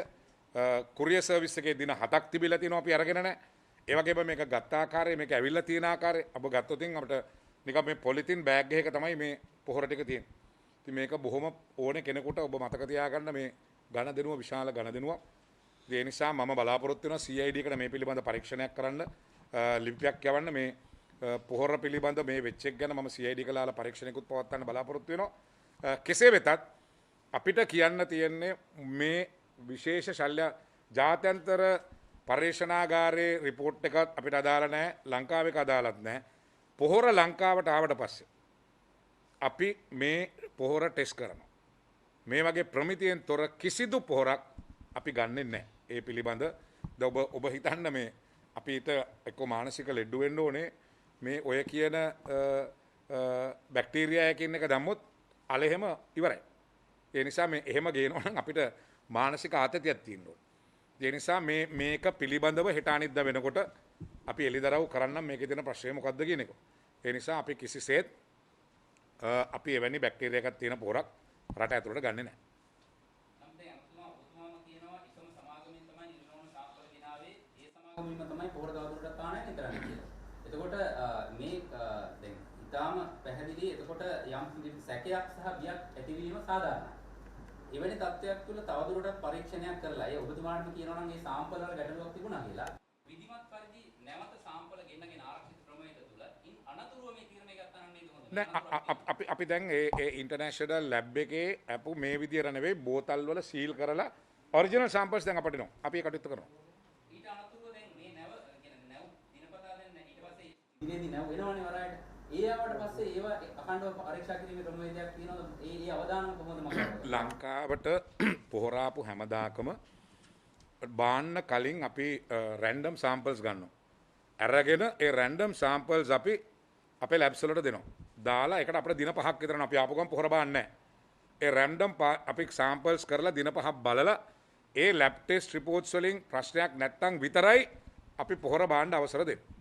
කුරියර් සර්විස් එකේ දින 7ක් තිබිලා තියෙනවා අපි අරගෙන නැහැ. ඒ වගේම මේක ගත්ත ආකාරය මේක ඇවිල්ලා තියෙන ආකාරය ඔබ ගත්තොතින් අපිට නිකන් මේ පොලිතින් බෑග් එකක තමයි මේ පොහොර ටික තියෙන්නේ. ඉතින් මේක බොහොම ඕනේ කෙනෙකුට ඔබ මතක තියාගන්න මේ ඝන දෙනුව විශාල ඝන දෙනුවක්. ඒ නිසා මම බලාපොරොත්තු වෙනවා CID එකට මේ පිළිබඳ පරීක්ෂණයක් කරන්න ලිපියක් යවන්න මේ පොහොර පිළිබඳ මේ වෙච් එක ගැන මම CID කලාලා පරීක්ෂණයකුත් පවත්වන්න බලාපොරොත්තු වෙනවා. කෙසේ වෙතත් අපිට කියන්න තියෙන්නේ මේ විශේෂ ශල්‍ය ජාත්‍යන්තර පර්යේෂණාගාරයේ රිපෝට් එකත් අපිට අදාළ නැහැ, ලංකාවේ අදාළත් නැහැ. පොහොර ලංකාවට ආවට පස්සේ අපි මේ පොහොර ටෙස්ට් කරනවා. මේ වගේ ප්‍රමිතියෙන් තොර කිසිදු පොහොරක් අපි ගන්නෙ නැහැ. ඒ පිළිබඳ ඔබ හිතන්න මේ අපිට එක්ක මානසික ලෙඩ වෙන්න ඕනේ මේ ඔය කියන බැක්ටීරියා එකකින් එක දැම්මොත් අල එහෙම ඉවරයි. ඒ නිසා මේ එහෙම ගේනවා නම් අපිට මානසික ආතතියක් තියෙන්න ඕනේ. ඒ නිසා මේක පිළිබඳව හෙට අනිද්දා වෙනකොට අපි එළිදරව් කරන්න මේකේ තියෙන ප්‍රශ්නය මොකක්ද කියන එක. ඒ නිසා අපි කිසිසේත් අපි එවැනි බැක්ටීරියා එකක් තියෙන පොරක් රට ඇතුළට ගන්නෙ නැහැ. තමයි පොහොර තවදුරටත් ආනයනය කරන්න කියලා. එතකොට මේ දැන් ඊටාම පැහැදිලි. එතකොට යම් සැකයක් සහ බියක් ඇතිවීම සාධාරණයි. එවැනි තත්ත්වයක් තුළ තවදුරටත් පරීක්ෂණයක් කරලා ඒ ඔබතුමාටම කියනවා නම් මේ සාම්පල් වල ගැටලුවක් තිබුණා කියලා. විධිමත් පරිදි නැවත සාම්පල් ගෙන්නගෙන ආරක්ෂිත ක්‍රමයක තුළ ඉන් අනතුරුව මේ තීරණය ගත්තා නම් නේද හොඳ? නෑ අපි දැන් ඒ ඉන්ටර්නැෂනල් ලැබ් එකේ අපු මේ විදියට නෙවෙයි බෝතල් වල සීල් කරලා ඔරිජිනල් සැම්පල්ස් දැන් අපිට එනවා. අපි ඒ කටයුතු කරනවා. ඉතින් නැව වෙනවනේ වරායට. ඒ ආවට පස්සේ ඒවා අඛණ්ඩව පරීක්ෂා කිරීමේ ක්‍රමවේදයක් තියෙනවද? ඒ අවදානම කොහොමද මම ලංකාවට පොහොරාපු හැමදාකම බාන්න කලින් අපි රැන්ඩම් සාම්පල්ස් ගන්නවා. අරගෙන ඒ රැන්ඩම් සාම්පල්ස් අපි අපේ ලැබ්ස් වලට දෙනවා. දාලා ඒකට අපිට දින 5ක් විතර අපි ආපු ගමන් පොහොර බාන්නේ නැහැ. ඒ රැන්ඩම් අපි සාම්පල්ස් කරලා දින 5ක් බලලා ඒ ලැබ් ටෙස්ට් රිපෝට්ස් වලින් ප්‍රශ්නයක් නැත්තම් විතරයි අපි පොහොර බාන්න අවසර දෙන්නේ.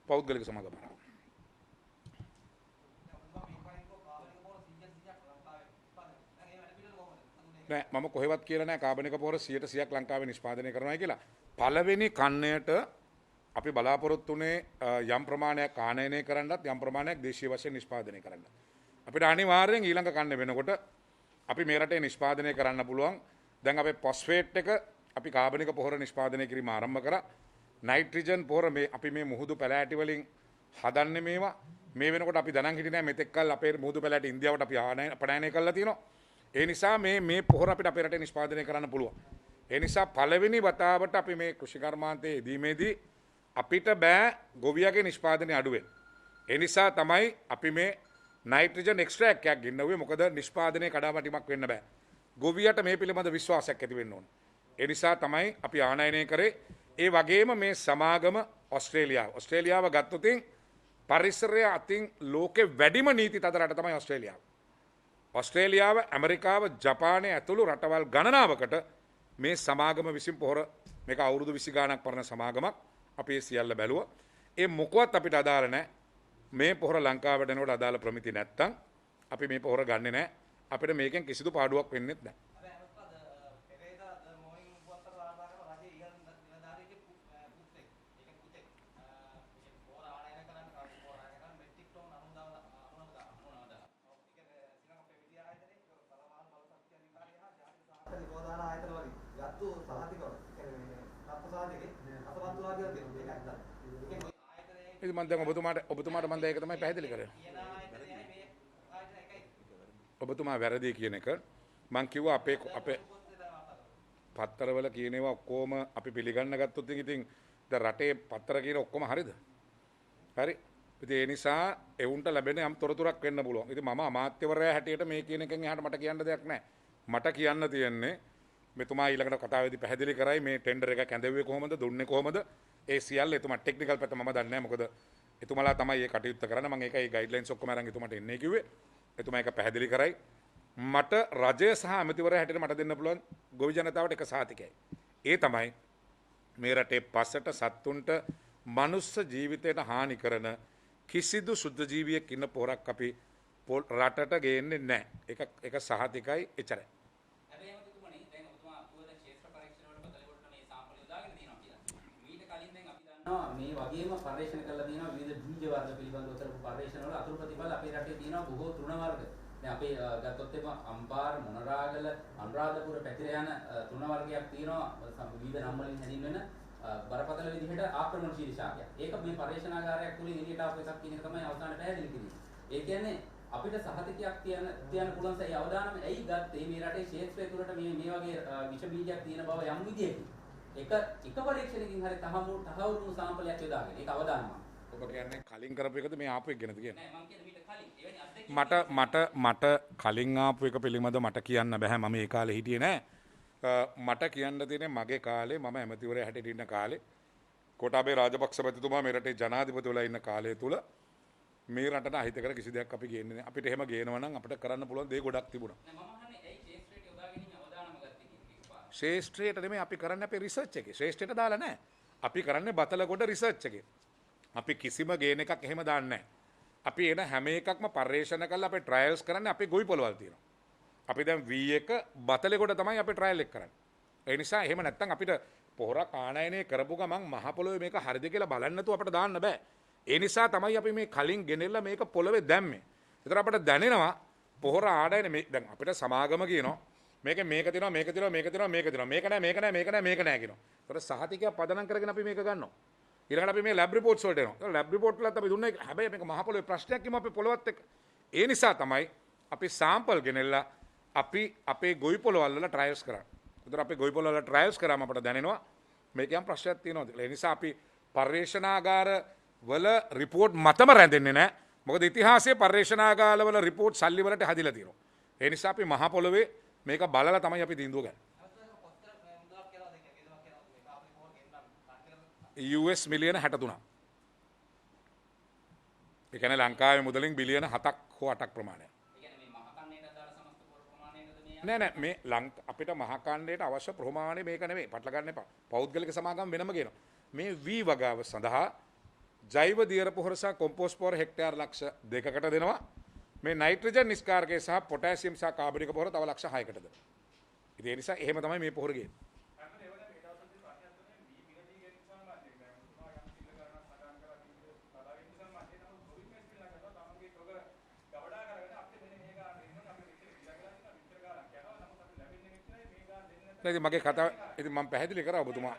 පෞද්ගලික සමාගම නෑ මම කොහෙවත් කියලා නෑ කාබනික පොහොර 100% ලංකාවේ නිෂ්පාදනය කරනවා කියලා. පළවෙනි කන්නයට අපි බලාපොරොත්තු වුණේ යම් ප්‍රමාණයක් ආනයනය කරන්නත් යම් ප්‍රමාණයක් දේශීය වශයෙන් නිෂ්පාදනය කරන්න. අපිට අනිවාර්යෙන් ඊළඟ කන්නේ වෙනකොට අපි මේ රටේ නිෂ්පාදනය කරන්න පුළුවන්. දැන් අපේ ෆොස්ෆේට් එක අපි කාබනික පොහොර නිෂ්පාදනය කිරීම ආරම්භ කරා. නයිට්‍රජන් පොහොර මේ අපි මේ මුහුදු පැලෑටි වලින් හදන්නේ මේවා. මේ වෙනකොට අපි දැනන් හිටියේ නෑ මෙතෙක් කල් අපේ මුහුදු පැලෑටි ඉන්දියාවට අපි අපනයනය කරලා තියෙනවා. ඒ නිසා මේ පොහොර අපිට අපේ රටේ නිෂ්පාදනය කරන්න පුළුවන්. ඒ නිසා පළවෙනි වතාවට අපි මේ කෘෂිකර්මාන්තයේ යෙදීමේදී අපිට බෑ ගොවියගේ නිෂ්පාදනය අඩු වෙන්න. ඒ නිසා තමයි අපි මේ නයිට්‍රජන් එක්ස්ට්‍රැක්ට් එකක් ගෙන්නුවේ. මොකද නිෂ්පාදනයේ කඩාවැටීමක් වෙන්න බෑ. ගොවියට මේ පිළිබඳ විශ්වාසයක් ඇති වෙන්න ඕන. ඒ නිසා තමයි අපි ආනයනය කරේ. ඒ වගේම මේ සමාගම ඔස්ට්‍රේලියාව ගත්තොත් පරිසරය අතින් ලෝකේ වැඩිම නීති තද රට තමයි ඔස්ට්‍රේලියාව. ඔස්ට්‍රේලියාව, ඇමරිකාව, ජපානය ඇතුළු රටවල් ගණනාවකට මේ සමාගම විසින් පොහොර මේක අවුරුදු 20 ගාණක් පරණ සමාගමක්. අපි ඒ සියල්ල බැලුවා. ඒ මොකවත් අපිට අදාළ නැහැ. මේ පොහොර ලංකාවට එනකොට අදාළ ප්‍රමිති නැත්තම් අපි මේ පොහොර ගන්නෙ නැහැ. අපිට මේකෙන් කිසිදු පාඩුවක් වෙන්නේ නැහැ. ඉතින් මම දැන් ඔබතුමාට මම දැන් ඒක තමයි පැහැදිලි කරන්නේ. ඔබතුමා වැරදි කියන එක මම කිව්වා අපේ පත්තරවල කියන ඒවා ඔක්කොම අපි පිළිගන්න ගත්තොත් ඉතින් දැන් රටේ පත්තර කියන ඔක්කොම හරිද? හරි. ඉතින් ඒ නිසා එවුන්ට ලැබෙන යම් තොරතුරක් වෙන්න පුළුවන්. ඉතින් මම අමාත්‍යවරයා හැටියට මේ කියන එකෙන් එහාට මට කියන්න දෙයක් නැහැ. මට කියන්න තියෙන්නේ මෙතුමා ඊළඟට කතාවේදී පැහැදිලි කරයි මේ ටෙන්ඩර් එක කැඳවුවේ කොහොමද, දුන්නේ කොහොමද? ඒ සියල්ල එතුමා ටෙක්නිකල් පැත්ත මම දන්නේ නැහැ. මොකද එතුමාලා තමයි මේ කටයුත්ත කරන්නේ. මම ඒකයි ගයිඩ්ලයින්ස් ඔක්කොම අරන් එතුමාට එන්නේ කිව්වේ. එතුමා ඒක පැහැදිලි කරයි. මට රජය සහ ඇමතිවරයා හැටියට මට දෙන්න පුළුවන් ගොවි ජනතාවට එක සාතිකයයි. ඒ තමයි මේ රටේ පස්සට සත්තුන්ට මනුස්ස ජීවිතයට හානි කරන කිසිදු සුද්ධ ජීවියෙක් ඉන්න පොරක් අපි රටට ගේන්නේ නැහැ. ඒක සහතිකයි එච්චරයි. මේ වගේම පර්යේෂණ කරලා තියෙනවා විවිධ බීජ වර්ග පිළිබඳව කරපු පර්යේෂණ වල අතුරු ප්‍රතිඵල අපේ රටේ තියෙනවා බොහෝ තෘණ වර්ග. දැන් අපේ ගත්තොත් එම අම්පාර, මොනරාගල, අනුරාධපුර පැතිර යන තෘණ වර්ගයක් තියෙනවා විවිධ නම් වලින් හැදින්වෙන බරපතල විදිහට ආක්‍රමණශීලී ශාකයක්. ඒක මේ පරිශනාගාරයක් තුලින් එළියට ආපු එකක් කියන එක තමයි අවසානයේ පැහැදිලි කිව්වේ. ඒ කියන්නේ අපිට සහතිකයක් තියන්න පුළුවන් ඒ අවදානම ඇයි ගත්තේ මේ රටේ ක්ෂේත්‍රය තුළට මේ වගේ විෂ බීජයක් තියෙන බව යම් විදියකින් එක පරීක්ෂණයකින් හරි තහවුරු සාම්පලයක් යොදාගෙන ඒක අවදානමක්. ඔබ කියන්නේ කලින් කරපු එකද මේ ආපු එක ගැනද කියන්නේ? නෑ මම කියන්නේ මීට කලින් එවැනි අත්දැකීම් මට කලින් ආපු එක පිළිබඳ මට කියන්න බෑ. මම ඒ කාලේ හිටියේ නෑ. මට කියන්න තියෙන්නේ මගේ කාලේ මම ඇමතිවරයා හැටියට ඉන්න කාලේ කොටාබේ රාජපක්ෂ මැතිතුමා මේ රටේ ජනාධිපතිවරයා ඉන්න කාලය තුල මේ රටට අහිතකර කිසි දෙයක් අපි ගේන්නේ නැහැ. අපිට එහෙම ගේනවා නම් අපිට කරන්න පුළුවන් දේ ගොඩක් තිබුණා. නෑ මම අහන්නේ ඇයි ක්ෂේත්‍රයට යොදාගෙන ඉන්න අවදානම ගත්තේ කියන එක. ශේෂ්ත්‍රයට නෙමෙයි අපි කරන්නේ අපේ රිසර්ච් එකේ. ශේෂ්ත්‍රයට දාලා නැහැ. අපි කරන්නේ බතලකොට රිසර්ච් එකේ. අපි කිසිම ගේන එකක් එහෙම දාන්නේ නැහැ. අපි එන හැම එකක්ම පර්යේෂණ කරලා අපි ට්‍රයල්ස් කරන්නේ අපේ ගොවි පොළවල් තියෙනවා. අපි දැන් V1 බතලෙකොට තමයි අපි ට්‍රයල් එක කරන්නේ. ඒ නිසා එහෙම නැත්තම් අපිට පොහොරක් ආනයනය කරපු ගමන් මහ පොළොවේ මේක හරිද කියලා බලන්න නැතුව අපිට දාන්න බෑ. ඒ නිසා තමයි අපි මේ කලින් ගෙනෙල්ල මේක පොළවේ දැම්මේ. ඒතර අපිට දැනෙනවා පොහොර ආනයන මේ දැන් අපිට සමාගම කියනවා මේක තියෙනවා මේක තියෙනවා මේක තියෙනවා මේක තියෙනවා මේක නෑ මේක නෑ මේක නෑ මේක නෑ කියනවා. ඒතර සහතිකය පදනම් කරගෙන අපි මේක ගන්නවා. ඊළඟට අපි මේ ලැබ් රිපෝට්ස් වලට එනවා. ලැබ් රිපෝට් වලත් අපි දුන්නේ හැබැයි මේක මහ පොළොවේ ප්‍රශ්නයක් කිම අපේ පොළවත් එක්ක. ඒ නිසා තමයි අපි සාම්පල් ගෙනෙල්ලා අපි අපේ ගොවි පොළවල් වල ට්‍රයල්ස් කරන්නේ. ඒතර අපේ ගොවි පොළවල් වල ට්‍රයල්ස් කරාම අපිට දැනෙනවා මේක යම් ප්‍රශ්නයක් තියෙනවා කියලා. ඒ නිසා අපි පර්යේෂණාගාර වල රිපෝට් මතම රැඳෙන්නේ නැහැ. මොකද ඉතිහාසයේ පර්යේෂණාගාර වල රිපෝට් සල්ලි වලට හැදිලා තියෙනවා. ඒ නිසා අපි මහ පොළොවේ මේක බලලා තමයි අපි තීන්දුව ගන්නේ. US මිලියන 63ක්. ඒ කියන්නේ ලංකාවේ මුදලින් බිලියන 7ක් හෝ 8ක් ප්‍රමාණයක්. නෑ මේ අපිට මහකණ්ඩයට අවශ්‍ය ප්‍රමාණය මේක නෙමෙයි. පටල ගන්න එපා. පෞද්ගලික සමාගම් වෙනම කියනවා. මේ V වගාව සඳහා ජෛව දියර පොහොර සහ කොම්පෝස්ට් පොහොර හෙක්ටයාර් ලක්ෂ 2කට දෙනවා. මේ නයිට්‍රජන් නිස්කාරකය සහ පොටෑසියම් සහ කාබනික පොහොර තව ලක්ෂ 6කට දෙනවා. ඉතින් ඒ නිසා එහෙම තමයි මේ පොහොර ගේන්නේ. ඉතින් මගේ කතාව ඉතින් මම පැහැදිලි කරා ඔබතුමා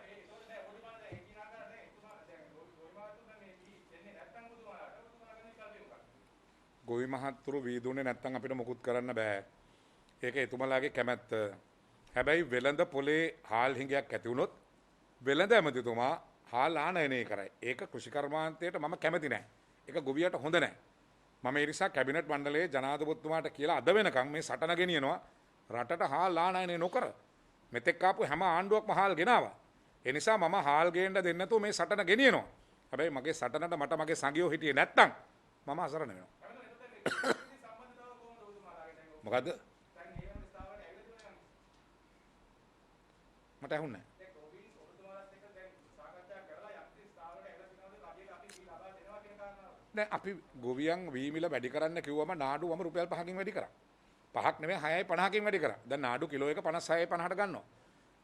ගොවි මහත්තුරු වී දුන්නේ නැත්නම් අපිට මොකුත් කරන්න බෑ. ඒක එතුමලාගේ කැමැත්ත. හැබැයි වෙළඳ පොලේ හාල් හිඟයක් ඇති වුණොත් වෙළඳ ඇමතිතුමා හාල් ආනයනය කරයි. ඒක කෘෂිකර්මාන්තයට මම කැමති නැහැ. ඒක ගොවියට හොඳ නැහැ. මම ඒ නිසා කැබිනට් මණ්ඩලයේ ජනාධිපතිතුමාට කියලා අද වෙනකන් මේ සටන ගෙනියනවා රටට හාල් ආනයනය නොකර. මෙතෙක් ආපු හැම ආණ්ඩුවක්ම හාල් ගෙනාවා. ඒ නිසා මම හාල් ගේන්න දෙන්නේ නැතුව මේ සටන ගෙනියනවා. හැබැයි මගේ සටනට මට මගේ සංගියෝ හිටියේ නැත්තම් මම අසරණ වෙනවා. මොකද්ද? මට ඇහුන්නේ නැහැ. අපි ගොවියන් වී මිල වැඩි කරන්න කිව්වම නාඩු වම රුපියල් 5කින් වැඩි කරා. 5ක් නෙමෙයි 6යි 50කින් වැඩි කරා. දැන් නාඩු කිලෝ එක 56යි 50ට ගන්නවා.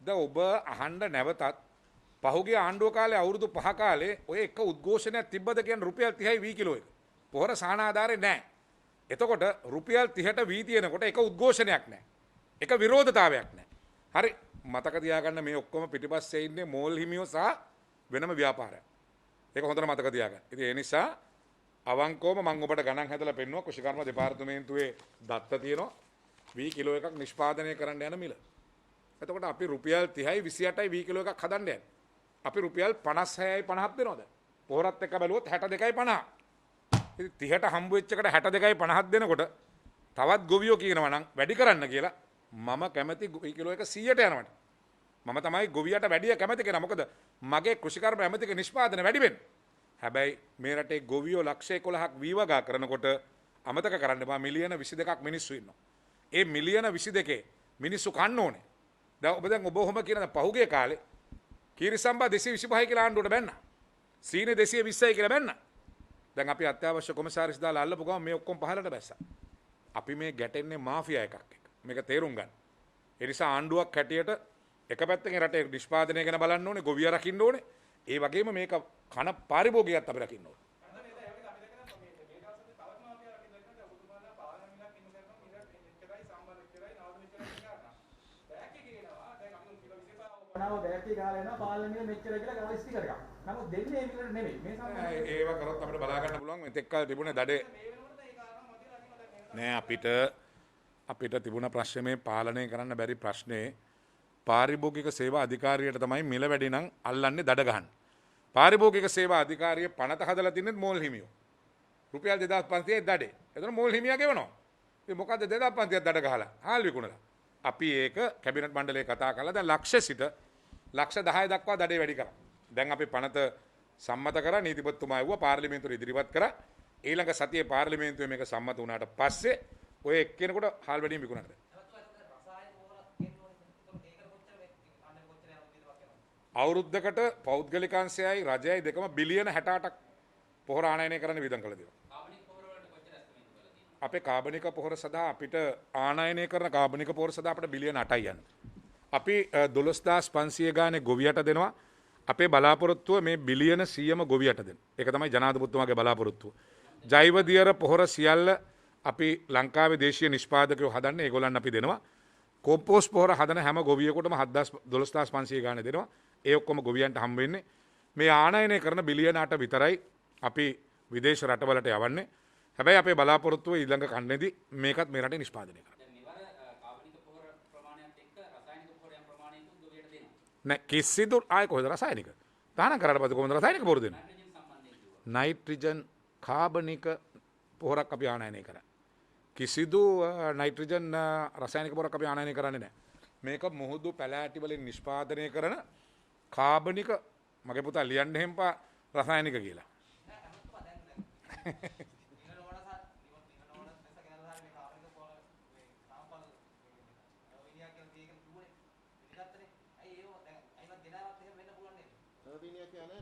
දැන් ඔබ අහන්න නැවතත් පහුගිය ආණ්ඩුව කාලේ අවුරුදු 5 කාලේ ඔය එක උද්ඝෝෂණයක් තිබ්බද කියන්නේ රුපියල් 30යි වී කිලෝ එක. පොහොර සානාධාරේ නැහැ. එතකොට රුපියල් 30ට වී තියෙනකොට එක උද්ඝෝෂණයක් නැහැ. එක විරෝධතාවයක් නැහැ. හරි මතක තියාගන්න මේ ඔක්කොම පිටිපස්සේ ඉන්නේ මෝල් හිමියෝ සහ වෙනම ව්‍යාපාරයක්. ඒක හොඳට මතක තියාගන්න. ඉතින් ඒ නිසා අවංකවම මම ඔබට ගණන් හදලා පෙන්නුවා කෘෂිකර්ම දෙපාර්තමේන්තුවේ දත්ත තියෙනවා වී කිලෝ එකක් නිෂ්පාදනය කරන්න යන මිල. එතකොට අපි රුපියල් 30යි 28යි වී කිලෝ එකක් හදන්න යන්නේ. අපි රුපියල් 56යි 50ක් දෙනවද? පොහොරත් එක්ක බැලුවොත් 62යි 50. ඉතින් 30ට හම්බ වෙච්ච එකට 62යි 50ක් දෙනකොට තවත් ගොවියෝ කියනවා නම් වැඩි කරන්න කියලා මම කැමති වී කිලෝ එක 100ට යනවට. මම තමයි ගොවියට වැඩි කැමති කෙනා. මොකද මගේ කෘෂිකර්ම ඇමතික නිෂ්පාදනය වැඩි වෙන්නේ. හැබැයි මේ රටේ ගොවියෝ ලක්ෂ 11ක් වී වගා කරනකොට අමතක කරන්න එපා මිලියන 22ක් මිනිස්සු ඉන්නවා. ඒ මිලියන 22 මිනිස්සු කන්න ඕනේ. දැන් ඔබ ඔහොම කියන පහුගිය කාලේ කීරිසම්බා 225 කියලා ආණ්ඩුවට බැන්නා. සීනි 220යි කියලා බැන්නා. දැන් අපි අත්‍යවශ්‍ය කොමසාරිස් දාලා අල්ලපු ගමන් මේ ඔක්කොම පහලට බැස්සා. අපි මේ ගැටෙන්නේ මාෆියා එකක් එක්ක. මේක තේරුම් ගන්න. ඒ නිසා ආණ්ඩුවක් හැටියට එක පැත්තකින් රටේ නිෂ්පාදනය ගැන බලන්න ඕනේ, ගොවියා රකින්න ඕනේ. ඒ වගේම මේක කන පාරිභෝගිකයත් අපි රකින්න ඕනේ. කල්පනාව බෑටරි ගාලා එනවා පාර්ලිමේන්තුවේ මෙච්චර කියලා ගාලා ස්ටිකර් එකක්. නමුත් දෙන්නේ මේ මිලට නෙමෙයි. මේ සම්බන්ධයෙන් ඒව කරොත් අපිට බලා ගන්න පුළුවන් මෙතෙක් කල තිබුණේ දඩේ නෑ අපිට තිබුණ ප්‍රශ්නේ මේ පාලනය කරන්න බැරි ප්‍රශ්නේ පාරිභෝගික සේවා අධිකාරියට තමයි මිල වැඩි නම් අල්ලන්නේ දඩ ගහන්න. පාරිභෝගික සේවා අධිකාරිය පනත හදලා තින්නේ මෝල් හිමියෝ. රුපියල් 2500යි දඩේ. එතන මෝල් හිමියා ගෙවනවා. ඉතින් මොකද්ද 2500ක් දඩ ගහලා හාල් විකුණලා. අපි ඒක කැබිනට් මණ්ඩලයේ කතා කරලා දැන් ලක්ෂ සිට ලක්ෂ 10 දක්වා දඩේ වැඩි කරා. දැන් අපි පනත සම්මත කරා නීතිපතිතුමා ඇව්වා පාර්ලිමේන්තුවට ඉදිරිපත් කරා. ඊළඟ සතියේ පාර්ලිමේන්තුවේ මේක සම්මත වුණාට පස්සේ ඔය එක්කෙනෙකුට හාල් වැඩිම විකුණන්න බෑ. අවුරුද්දකට පෞද්ගලික අංශයයි රජයයි දෙකම බිලියන 68ක් පොහොර ආනයනය කරන්න වියදම් කළා දෙනවා. අපේ කාබනික පොහොර සඳහා අපිට ආනයනය කරන කාබනික පොහොර සඳහා අපිට බිලියන 8යි යන්නේ. අපි 12500 ගානේ ගොවියට දෙනවා. අපේ බලාපොරොත්තුව මේ බිලියන 100ම ගොවියට දෙන්න. ඒක තමයි ජනාධිපතිතුමාගේ බලාපොරොත්තුව. ජෛව දියර පොහොර සියල්ල අපි ලංකාවේ දේශීය නිෂ්පාදකයෝ හදන්නේ ඒගොල්ලන් අපි දෙනවා. කොම්පෝස්ට් පොහොර හදන හැම ගොවියෙකුටම 12500 ගානේ දෙනවා. ඒ ඔක්කොම ගොවියන්ට හම්බ වෙන්නේ. මේ ආනයනය කරන බිලියන 8 විතරයි අපි විදේශ රටවලට යවන්නේ. හැබැයි අපේ බලාපොරොත්තුව ඊළඟ කන්නේදී මේකත් මේ රටේ නිෂ්පාදනය කරන්න. දැන් මෙවර කාබනික පොහොර ප්‍රමාණයත් එක්ක රසායනික පොහොර යම් ප්‍රමාණයකින් ගොවියට දෙනවා. නෑ කිසිදු ආයෙ කොහෙද රසායනික? තහනම් කරාට පස්සේ කොහොමද රසායනික පොහොර දෙන්නේ? නයිට්‍රජන් සම්බන්ධයෙන් කිව්වා. නයිට්‍රජන් කාබනික පොහොරක් අපි ආනයනය කරා. කිසිදු නයිට්‍රජන් රසායනික පොහොරක් අපි ආනයනය කරන්නේ නැහැ. මේක මුහුදු පැලෑටි වලින් නිෂ්පාදනය කරන කාබනික මගේ පුතා ලියන්න හෙම්පා රසායනික කියලා.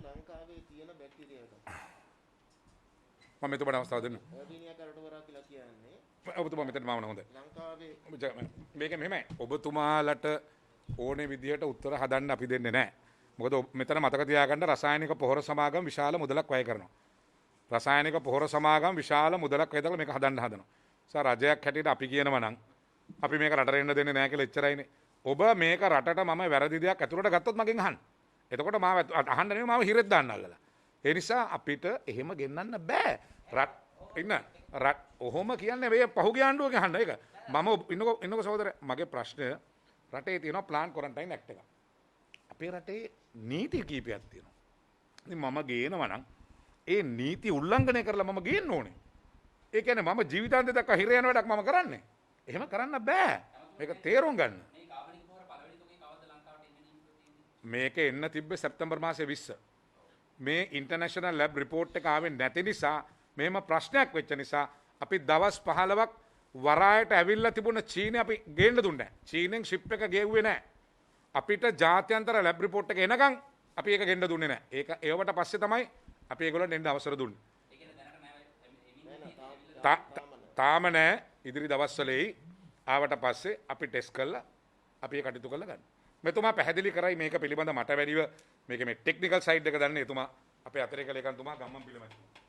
ලංකාවේ තියෙන බැක්ටීරියා එක. මම මෙතන අවස්ථාව දෙන්න. හර්බීනියා කැරටෝවරා කියලා කියන්නේ ඔබතුමා මෙතන මාවන හොඳයි. ලංකාවේ මේක මෙහෙමයි. ඔබතුමාලට ඕනේ විදිහට උත්තර හදන්න අපි දෙන්නේ නැහැ. මොකද මෙතන මතක තියාගන්න රසායනික පොහොර සමාගම් විශාල මුදලක් වැය කරනවා. රසායනික පොහොර සමාගම් විශාල මුදලක් වැය කරලා මේක හදන්න හදනවා. රජයක් හැටියට අපි කියනවා නම් අපි මේක රටට එන්න දෙන්නේ නැහැ කියලා එච්චරයිනේ. ඔබ මේක රටට මම වැරදි දෙයක් ඇතුළට ගත්තොත් මගෙන් අහන්න. එතකොට මාව අහන්න නෙමෙයි මාව හිරෙත් දාන්න අල්ලලා. ඒ නිසා අපිට එහෙම ගෙන්නන්න බෑ. රට ඔහොම කියන්නේ මේ පහුගිය ආණ්ඩුව ගහන්න ඒක. මම ඉන්නකෝ සහෝදර මගේ ප්‍රශ්නය රටේ තියෙනවා ප්ලාන් කොරන්ටයින් ඇක්ට් එක. අපේ රටේ නීති කීපයක් තියෙනවා. ඉතින් මම ගේනවා නම් ඒ නීති උල්ලංඝනය කරලා මම ගේන්න ඕනේ. ඒ කියන්නේ මම ජීවිතාන්තය දක්වා හිර යන වැඩක් මම කරන්නේ. එහෙම කරන්න බෑ. මේක තේරුම් ගන්න. මේ කාබනික පොහොර පළවෙනි තුනේ කවද්ද ලංකාවට එන්නේ තියෙන්නේ? මේක එන්න තිබ්බේ සැප්තැම්බර් මාසේ 20. මේ ඉන්ටර්නැෂනල් ලැබ් රිපෝට් එක ආවේ නැති නිසා මෙහෙම ප්‍රශ්නයක් වෙච්ච නිසා අපි දවස් 15ක් වරායට ඇවිල්ලා තිබුණ චීනේ අපි ගේන්න දුන්නේ නැහැ. චීනෙන් ෂිප් එක ගෙව්වේ නැහැ. අපිට ජාත්‍යන්තර ලැබ් රිපෝට් එක එනකන් අපි ඒක ගෙන්න දුන්නේ නැහැ. ඒක ඒවට පස්සේ තමයි අපි ඒගොල්ලන්ට එන්න අවසර දුන්නේ. ඒ කියන්නේ දැනට නෑ තාම නැහැ. ඉදිරි දවස්වලෙයි ආවට පස්සේ අපි ටෙස්ට් කරලා අපි ඒ කටයුතු කරලා ගන්න. මෙතුමා පැහැදිලි කරයි මේක පිළිබඳ මට වැඩිව මේක මේ ටෙක්නිකල් සයිඩ් එක දන්නේ එතුමා අපේ අතිරේක ලේකම්තුමා ගම්මන් පිළිමැති.